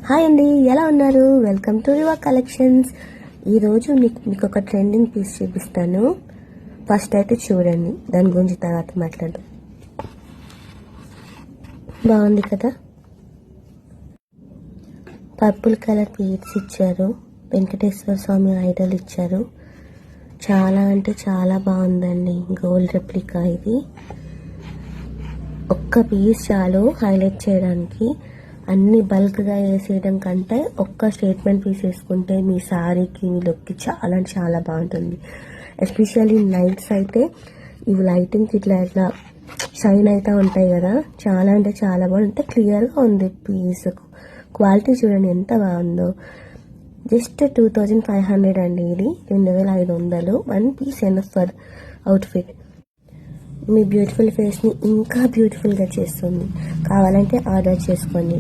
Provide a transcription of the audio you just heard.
Hi అండి, ఎలా ఉన్నారు? Welcome to your collections. ఈరోజు మీకు ఒక ట్రెండింగ్ పీస్ చూపిస్తాను. ఫస్ట్ అయితే చూడండి, దాని గురించి తర్వాత మాట్లాడదాం. బాగుంది కదా? పర్పుల్ కలర్ పీస్ ఇచ్చారు, వెంకటేశ్వర స్వామి ఐడల్ ఇచ్చారు. చాలా అంటే చాలా బాగుందండి. గోల్డ్ రెప్లికా ఇది. ఒక్క పీస్ చాలు హైలైట్ చేయడానికి. అన్ని బల్క్గా వేసేయడం కంటే ఒక్క స్టేట్మెంట్ పీస్ వేసుకుంటే మీ శారీకి మీ లుక్కి చాలా అంటే చాలా బాగుంటుంది. ఎస్పెషల్లీ నైట్స్ అయితే ఇవి లైటింగ్కి ఇట్లా ఇట్లా షైన్ అయితే ఉంటాయి కదా, చాలా అంటే చాలా బాగుంది. ఎంత క్లియర్గా ఉంది పీస్. క్వాలిటీ చూడండి ఎంత బాగుందో. జస్ట్ 2500 అండి. ఇది 2500. One piece enough for outfit. మీ బ్యూటిఫుల్ ఫేస్ని ఇంకా బ్యూటిఫుల్గా చేస్తుంది. కావాలంటే ఆర్డర్ చేసుకోండి.